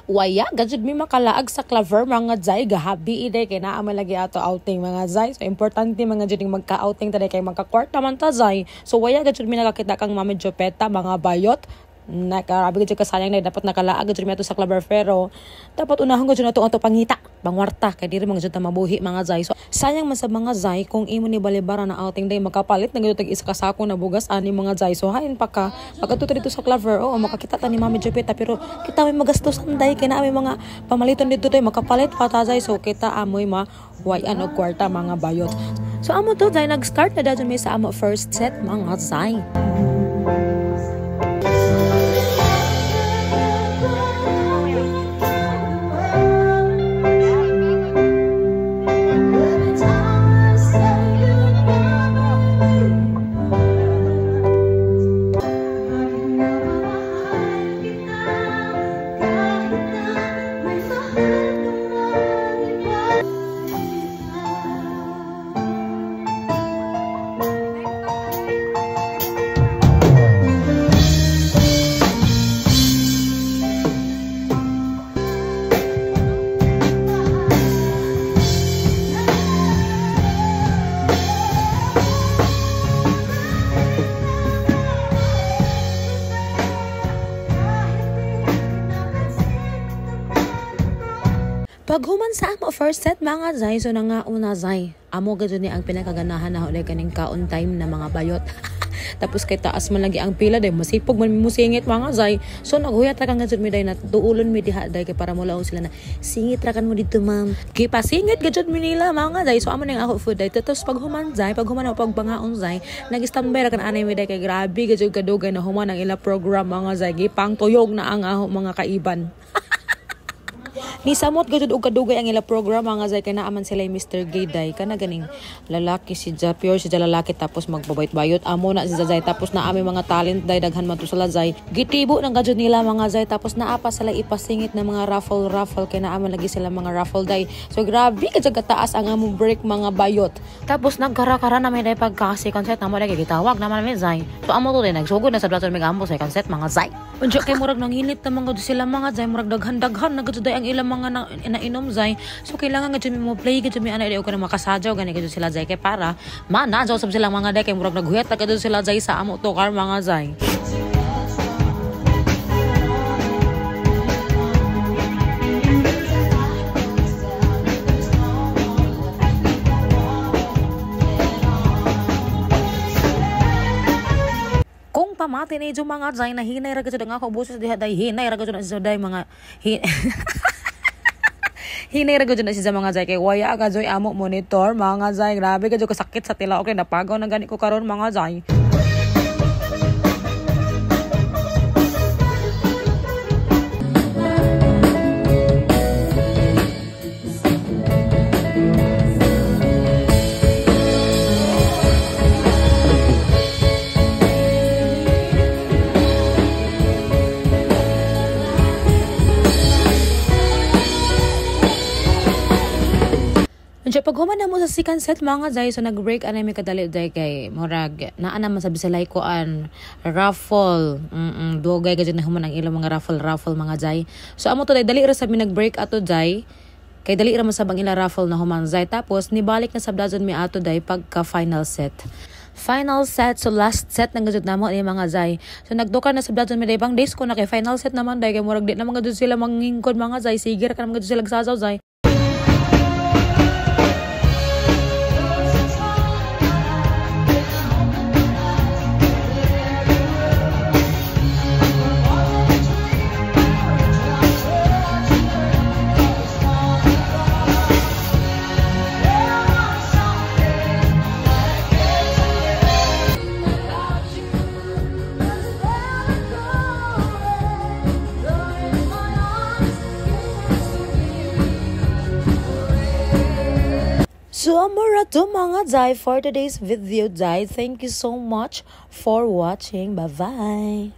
Waya, gajud mi makalaag sa Claver mga Zay, gahabi ide kay naa man lagi ato outing mga Zay. So importante mga jud magka-outing taday kay magka-kwarta man ta Zay. So waya gajud mi nakakita kang Mami Jopeta mga bayot. Nakarabi gajud kasayang na dapat nakalaag gajud mi ato sa Claver pero dapat unahon gajud nato ato pangita, pangwarta kay diri mga jud ta mabuhi mga Zay. So sayang man sa mga Zay kung imo ni balibara na outing day makapalit na gajud tag isa ka sako na bugas ani mga Zay. So hain pa ka pagkatuto dito sa Claver, makakita ta ni Mami Jopeta pero kita may magastos anday kay na may mga pamaliton dito tay makapalit pa ta Zay. So kita amoy wayan og kwarta mga bayot. So amo to Zay nag-start na dadyo mi sa amo first set mga Zay. Paghuman sa amo first set mga Zay, so na nga una Zay, amo gajud ni ang pinakaganahan na hulay kaning kaon time na mga bayot. Tapos kay taas man lagi ang pila day masipog man musingit mga Zay. So naghuyat ra kan gajud mi day na tuulon mi diha day kay para mulaw sila na singit ra kan mo dito ma'am. Kay pasingit gajud mi nila mga Zay. So amo ning ako food day tapos paghuman Zay, paghuman o pagbangaon Zay, nag-standby ra kan anay mi day kay grabe gajud kadugay na human ang ila program mga Zay. Gipang tuyog na ang mga kaiban. Ni samot gajud og kadugay ang ila program mga Zay kay naaman sila Mr. Gayday kana ganing lalaki si pure si lalaki tapos magbabayot-bayot amo na si Zay tapos na ami mga talent day daghan man to sila Zay gitibo nang gajud nila mga Zay tapos naapa sila ipasingit na mga raffle kay naaman lagi sila mga raffle day. So grabe gajud kataas ang among break mga bayot tapos nagkara-kara na may day pagkasi concert namo day gitawag naman mi Zay. So amo to day nagsugod na sa blaton mi gambo sa concert mga Zay. Unjo kay murag nanghilit na mga sila mga Zay murag daghan-daghan na gajud ang ilang mga nainom Zay. So kailangan gajud mi mo play gajud mi ana day ko na makasadyaw gani gajud sila Zay kay para manadyaw sab silang mga day kay murag naghuyat gajud sila Zay sa amo to car mga Zay. Pamati ni mga Zay na hinay ra gajud nga ako busos diha day hinay ra gajud na sa day mga hinay ra gajud na sa mga Zay kay waya gajoy amo monitor mga Zay. Grabe gajud kasakit sa tilaok kay napagaw na gani ko karon mga Zay. Unsa paghuman na mo sa second set mga Zay, so nag-break anay mi kadali day kay murag naa naman sabi sa koan raffle. Dugay gajud na human ang ilang mga raffle mga Zay. So amo to day dali ra sa mi nag-break ato Zay. Kay dali ra man sa bang ila raffle na human Zay. Tapos nibalik na sabdazon mi ato day pagka final set. So last set nang gajud namo ni mga Zay. So nagduka na sabdazon mi day bang days ko na kay final set naman day kay murag di na mga gajud sila mangingkod mga Zay. Sige ra kan mga gajud sila sasaw Zay. So amora to mga Zay for today's video Zay. Thank you so much for watching. Bye-bye.